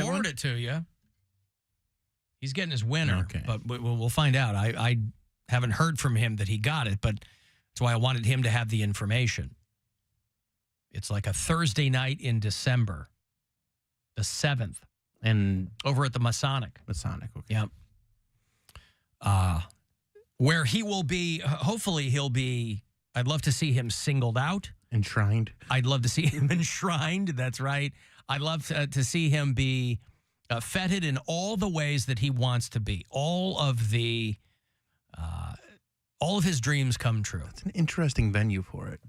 forward it to you. He's getting his winner, Okay. but we'll find out. I haven't heard from him that he got it, but that's why I wanted him to have the information. It's like a Thursday night in December, the 7th, And over at the Masonic. Masonic, okay. Yep. Where he will be, hopefully he'll be, I'd love to see him singled out. Enshrined. I'd love to see him enshrined. That's right. I'd love to see him be feted in all the ways that he wants to be. All of his dreams come true. It's an interesting venue for it.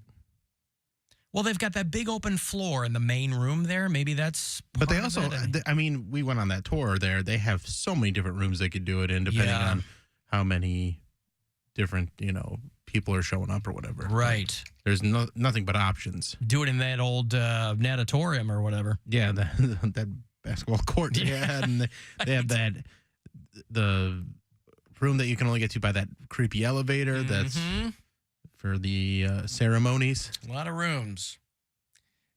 Well, they've got that big open floor in the main room there. Maybe that's But they part of also, it. I mean, we went on that tour there. They have so many different rooms they could do it in, depending on how many different, people are showing up or whatever. Right. There's nothing but options. Do it in that old natatorium or whatever. Yeah, that basketball court they had, and they have the room that you can only get to by that creepy elevator. That's for the ceremonies. A lot of rooms.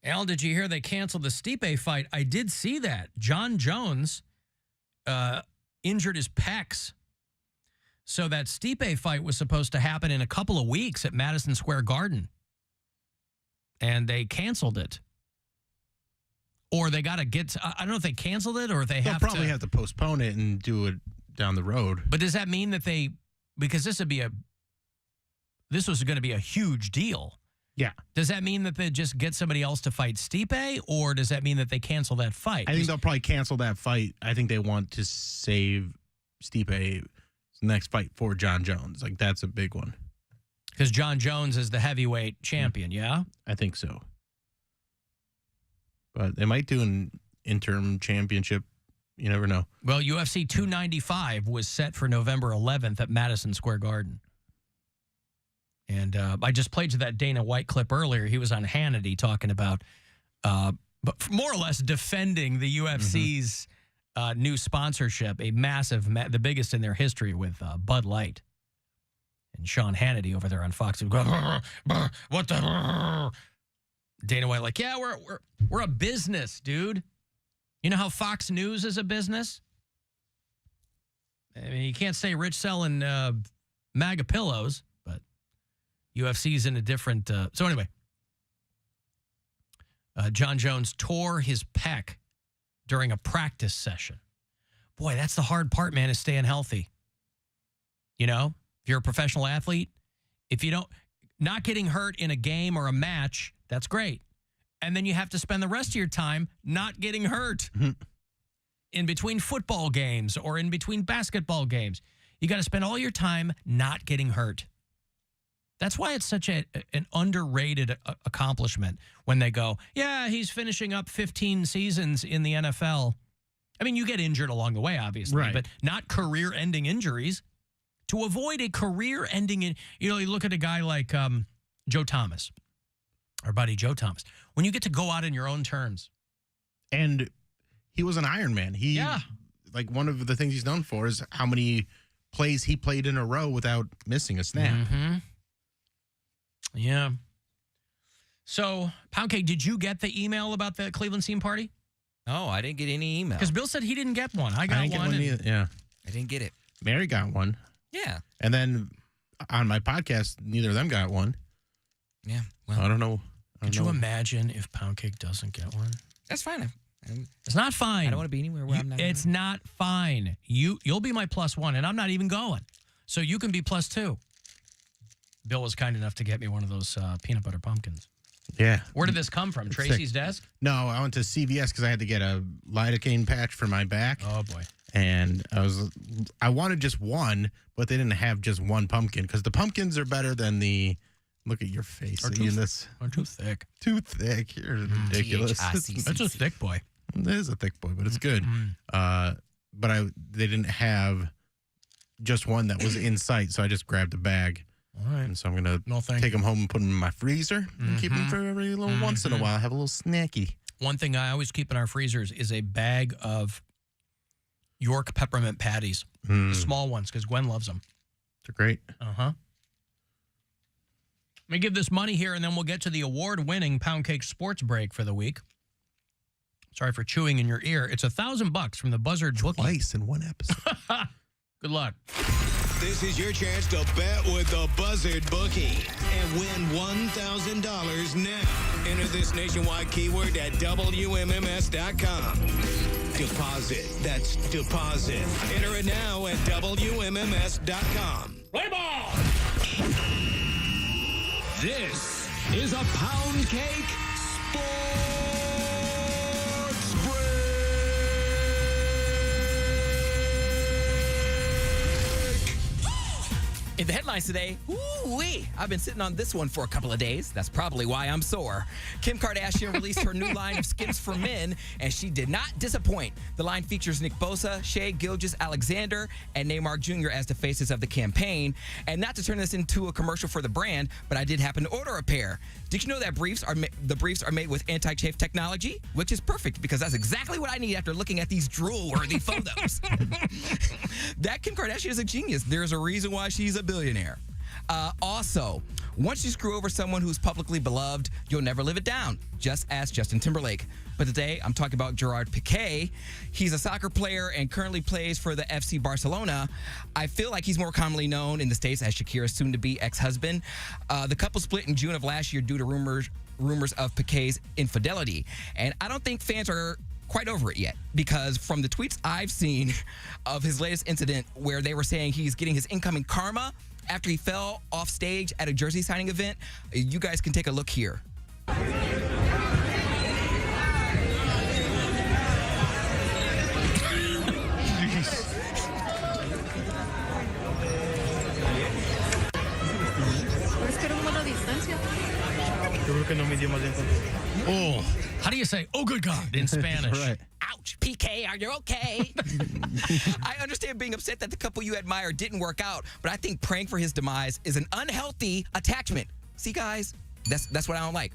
Al, did you hear they canceled the Stipe fight? I did see that. John Jones injured his pecs. So that Stipe fight was supposed to happen in a couple of weeks at Madison Square Garden. And they canceled it. Or they got to get, I don't know if they canceled it or if They'll probably have to postpone it and do it down the road. But does that mean that because this was going to be a huge deal. Yeah. Does that mean that they just get somebody else to fight Stipe, or does that mean that they cancel that fight? I think they'll probably cancel that fight. I think they want to save Stipe's next fight for John Jones. Like, that's a big one. Because John Jones is the heavyweight champion, yeah? I think so. But they might do an interim championship. You never know. Well, UFC 295 was set for November 11th at Madison Square Garden. And I just played you that Dana White clip earlier. He was on Hannity talking about, but more or less defending the UFC's new sponsorship, a massive, the biggest in their history with Bud Light. And Sean Hannity over there on Fox would go, what the? Dana White like, yeah, we're a business, dude. You know how Fox News is a business? I mean, you can't say Rich selling MAGA pillows, but UFC's in a different... so anyway, John Jones tore his pec during a practice session. Boy, that's the hard part, man, is staying healthy. You know, if you're a professional athlete, if you don't... Not getting hurt in a game or a match, that's great. And then you have to spend the rest of your time not getting hurt in between football games or in between basketball games. You got to spend all your time not getting hurt. That's why it's such an underrated accomplishment when they go, yeah, he's finishing up 15 seasons in the NFL. I mean, you get injured along the way, obviously, right, but not career-ending injuries. To avoid a career-ending, you look at a guy like Joe Thomas, our buddy Joe Thomas. When you get to go out in your own terms. And he was an Iron Man. Like, one of the things he's known for is how many plays he played in a row without missing a snap. Yeah. So, Poundcake, did you get the email about the Cleveland Scene Party? No, I didn't get any email. Because Bill said he didn't get one. I got one. Yeah. I didn't get it. Mary got one. Yeah. And then on my podcast, neither of them got one. Yeah. Well, I don't know. Could you imagine if Poundcake doesn't get one? That's fine. It's not fine. I don't want to be anywhere where I'm not. It's not fine. You'll be my +1, and I'm not even going. So you can be +2. Bill was kind enough to get me one of those peanut butter pumpkins. Yeah. Where did this come from? Tracy's desk? No, I went to CVS because I had to get a lidocaine patch for my back. Oh, boy. And I wanted just one, but they didn't have just one pumpkin because the pumpkins are better than the... Look at your face. Are too thick. Too thick. You're ridiculous. That's a thick boy. It is a thick boy, but it's good. But they didn't have just one that was in sight, so I just grabbed a bag. All right. And so I'm going to take them home and put them in my freezer and keep them for every little once in a while. Have a little snacky. One thing I always keep in our freezers is a bag of York peppermint patties. The small ones, because Gwen loves them. They're great. Uh-huh. Let me give this money here, and then we'll get to the award-winning Poundcake Sports Break for the week. Sorry for chewing in your ear. It's $1,000 from the Buzzard bookie. Twice in one episode. Good luck. This is your chance to bet with the Buzzard bookie and win $1,000 now. Enter this nationwide keyword at WMMS.com. Deposit. That's deposit. Enter it now at WMMS.com. Play ball! This is a Poundcake Sports Break. In the headlines today, ooh-wee, I've been sitting on this one for a couple of days. That's probably why I'm sore. Kim Kardashian released her new line of Skims for Men, and she did not disappoint. The line features Nick Bosa, Shea Gilgeous-Alexander, and Neymar Jr. as the faces of the campaign. And not to turn this into a commercial for the brand, but I did happen to order a pair. Did you know that the briefs are made with anti-chafe technology? Which is perfect, because that's exactly what I need after looking at these drool-worthy photos. That Kim Kardashian is a genius. There's a reason why she's a billionaire. Also, once you screw over someone who's publicly beloved, you'll never live it down. Just ask Justin Timberlake. But today, I'm talking about Gerard Piqué. He's a soccer player and currently plays for the FC Barcelona. I feel like he's more commonly known in the States as Shakira's soon-to-be ex-husband. The couple split in June of last year due to rumors of Piqué's infidelity. And I don't think fans are quite over it yet, because from the tweets I've seen of his latest incident where they were saying he's getting his incoming karma after he fell off stage at a jersey signing event, you guys can take a look here. Oh, how do you say, oh, good God, in Spanish? Right. Ouch, PK, are you okay? I understand being upset that the couple you admire didn't work out, but I think praying for his demise is an unhealthy attachment. See, guys, that's what I don't like.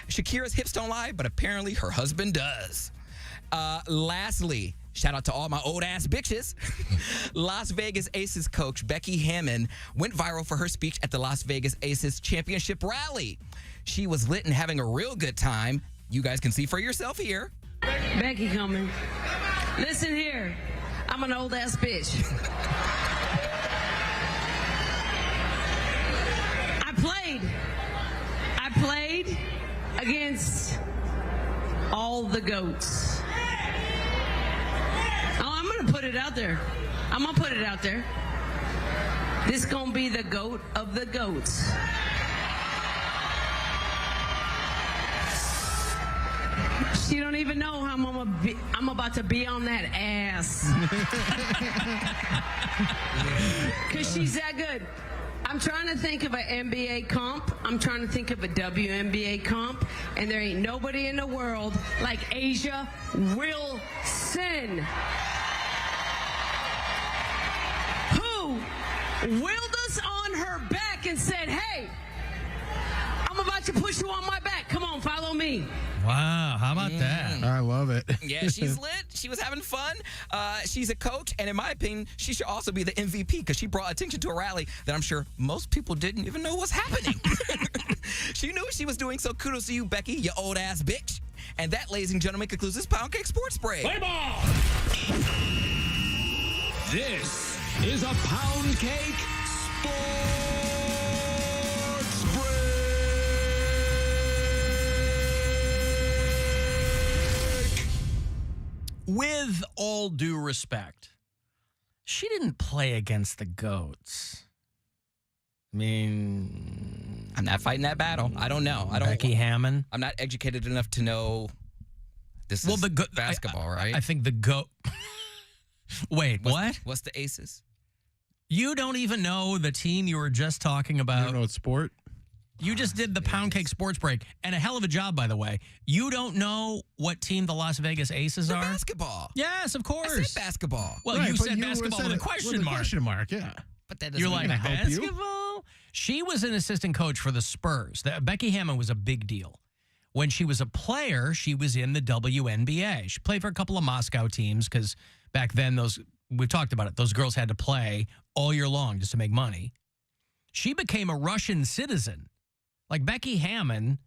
Shakira's hips don't lie, but apparently her husband does. Lastly, shout out to all my old ass bitches. Las Vegas Aces coach Becky Hammon went viral for her speech at the Las Vegas Aces championship rally. She was lit and having a real good time. You guys can see for yourself here. Becky coming. Listen here. I'm an old ass bitch. I played against all the goats. Oh, I'm gonna put it out there. This gonna be the goat of the goats. She don't even know how I'm about to be on that ass. Because she's that good. I'm trying to think of an NBA comp. I'm trying to think of a WNBA comp. And there ain't nobody in the world like Asia Wilson, who wheeled us on her back and said, hey, I'm about to push you on my back. Come on, follow me. Wow, how about that? I love it. Yeah, she's lit. She was having fun. She's a coach, and in my opinion, she should also be the MVP because she brought attention to a rally that I'm sure most people didn't even know was happening. She knew what she was doing, so kudos to you, Becky, you old ass bitch. And that, ladies and gentlemen, concludes this Poundcake Sports Break. Play ball! This is a Poundcake Sports Break. With all due respect, she didn't play against the GOATs. I mean, I'm not fighting that battle. I don't know. Becky Hammon. I'm not educated enough to know this is basketball, right? I think the GOAT. Wait, what? What's the Aces? You don't even know the team you were just talking You about. don't know what sport? You just did the Poundcake Sports Break, and a hell of a job, by the way. You don't know what team the Las Vegas Aces are? Basketball. Yes, of course. I said basketball. Well, Right, you but said basketball with a question mark. Question mark, yeah. But that doesn't You're like, mean help you. basketball? She was an assistant coach for the Spurs. Becky Hammon was a big deal. When she was a player, she was in the WNBA. She played for a couple of Moscow teams because back then, we've talked about it, those girls had to play all year long just to make money. She became a Russian citizen. Like Becky Hammon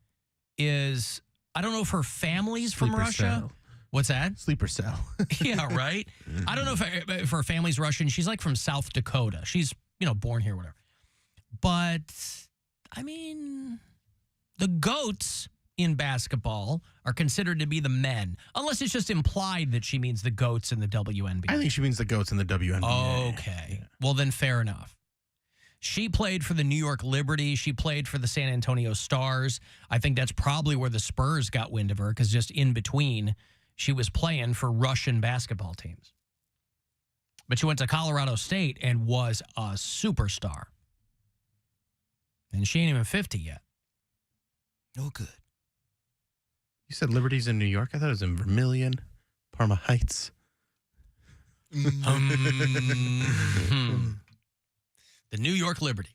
is, I don't know if her family's from Sleeper Russia. cell. What's that? Sleeper cell. Yeah, right? I don't know if her family's Russian. She's like from South Dakota. She's, born here, whatever. But, I mean, the GOATs in basketball are considered to be the men, unless it's just implied that she means the GOATs in the WNBA. I think she means the GOATs in the WNBA. Okay. Well, then fair enough. She played for the New York Liberty. She played for the San Antonio Stars. I think that's probably where the Spurs got wind of her, because just in between, she was playing for Russian basketball teams. But she went to Colorado State and was a superstar. And she ain't even 50 yet. No good. You said Liberty's in New York? I thought it was in Vermilion, Parma Heights. The New York Liberty.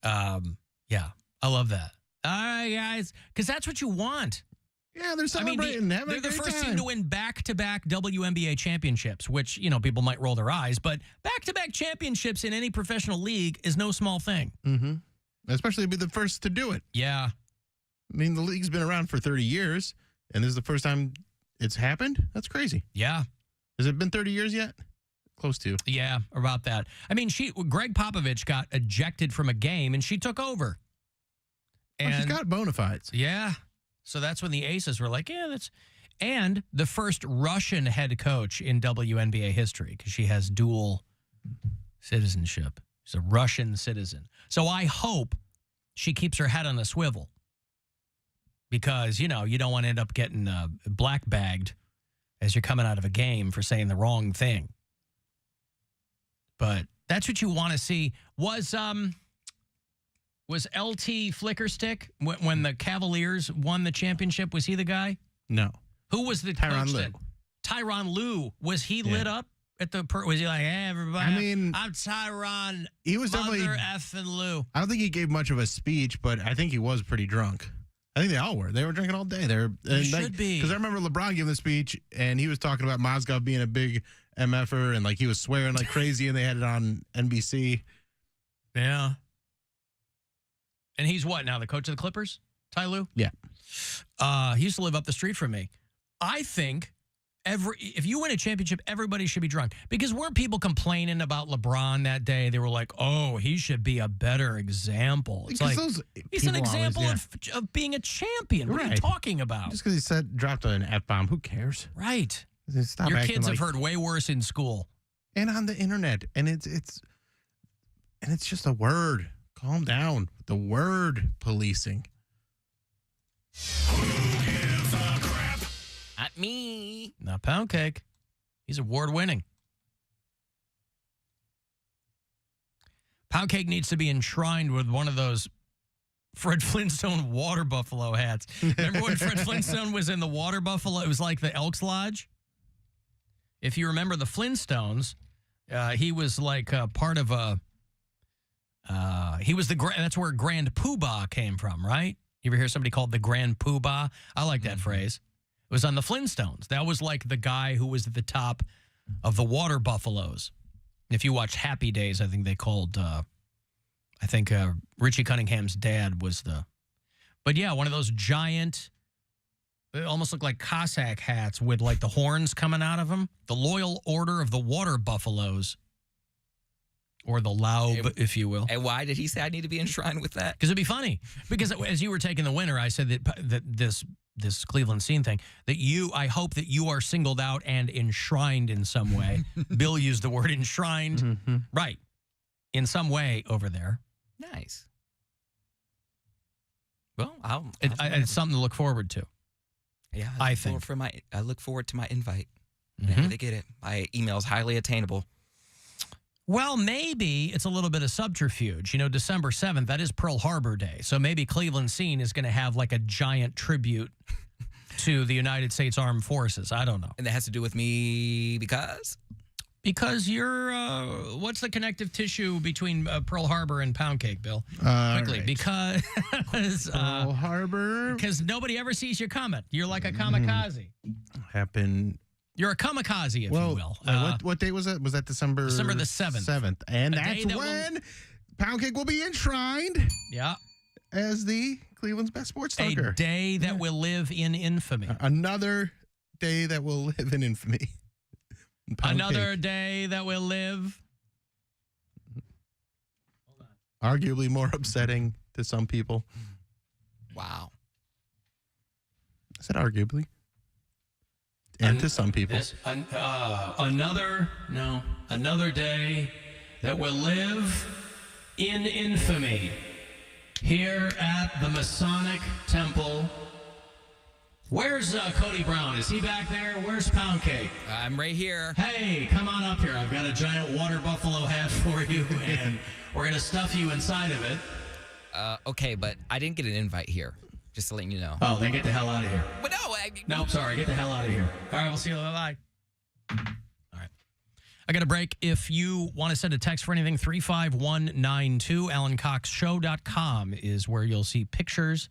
Yeah, I love that. All right, guys, because that's what you want. Yeah, they're celebrating. They're the first team to win back-to-back WNBA championships, which, people might roll their eyes, but back-to-back championships in any professional league is no small thing. Mm-hmm. Especially to be the first to do it. Yeah. I mean, the league's been around for 30 years, and this is the first time it's happened? That's crazy. Yeah. Has it been 30 years yet? Close to. Yeah, about that. I mean, Greg Popovich got ejected from a game, and she took over. And she's got bona fides. Yeah. So that's when the Aces were like, yeah, that's... And the first Russian head coach in WNBA history, because she has dual citizenship. She's a Russian citizen. So I hope she keeps her head on a swivel. Because, you don't want to end up getting black bagged as you're coming out of a game for saying the wrong thing. But that's what you want to see. Was LT Flickerstick when the Cavaliers won the championship? Was he the guy? No. Who was the Tyronn coach Lue. then? Tyronn Lue. Was he lit up at the? Was he like, hey, everybody? I mean, I'm Tyronn. He was definitely effing Lue. I don't think he gave much of a speech, but I think he was pretty drunk. I think they all were. They were drinking all day. They should be. Because I remember LeBron giving the speech, and he was talking about Mozgov being a big MFer, and he was swearing like crazy, and they had it on NBC. Yeah. And he's what now? The coach of the Clippers? Ty Lue? Yeah. He used to live up the street from me. I think if you win a championship, everybody should be drunk. Because weren't people complaining about LeBron that day? They were like, oh, he should be a better example. It's like, he's an example of being a champion. What are you talking about? Just because he dropped an F-bomb, who cares? Right. Stop Your kids have heard way worse in school. And on the internet. And it's just a word. Calm down. The word policing. Who gives a crap? Not me. Not Poundcake. He's award-winning. Poundcake needs to be enshrined with one of those Fred Flintstone water buffalo hats. Remember when Fred Flintstone was in the water buffalo? It was like the Elks Lodge. If you remember the Flintstones, he was like part of a... that's where Grand Poobah came from, right? You ever hear somebody called the Grand Poobah? I like that phrase. It was on the Flintstones. That was like the guy who was at the top of the water buffaloes. If you watched Happy Days, I think they called, Richie Cunningham's dad was but yeah, one of those giant, it almost looked like Cossack hats with like the horns coming out of them. The Loyal Order of the Water Buffaloes. Or the Laub, if you will. And why did he say I need to be enshrined with that? Because it'd be funny. Because as you were taking the winner, I said that this Cleveland scene thing, I hope that you are singled out and enshrined in some way. Bill used the word enshrined. Mm-hmm. Right. In some way over there. Nice. Well, it's something to look forward to. Yeah, I think. I look forward to my invite. Mm-hmm. Whenever they get it. My email is highly attainable. Well, maybe it's a little bit of subterfuge. December 7th, that is Pearl Harbor Day. So maybe Cleveland Scene is going to have like a giant tribute to the United States Armed Forces. I don't know. And that has to do with me because? Because you're, what's the connective tissue between Pearl Harbor and Poundcake, Bill? Quickly, right. Because Pearl Harbor. Because nobody ever sees you coming. You're like a kamikaze. Happened. You're a kamikaze, if you will. What date was that? Was that December the 7th? And that's when Poundcake will be enshrined. Yeah. as the Cleveland's best sports talker. A day that will live in infamy. Another day that will live in infamy. Another day that will live. Arguably more upsetting to some people. Wow. I said arguably. And to some people. Another day that will live in infamy. Here at the Masonic Temple. Where's Cody Brown? Is he back there? Where's Poundcake? I'm right here. Hey, come on up here. I've got a giant water buffalo hat for you, and we're going to stuff you inside of it. Okay, but I didn't get an invite here. Just to let you know. Oh, then get the hell out of here. But no, Nope, sorry. Get the hell out of here. All right, we'll see you later. Bye. All right. I got a break. If you want to send a text for anything, 35192, AlanCoxShow.com is where you'll see pictures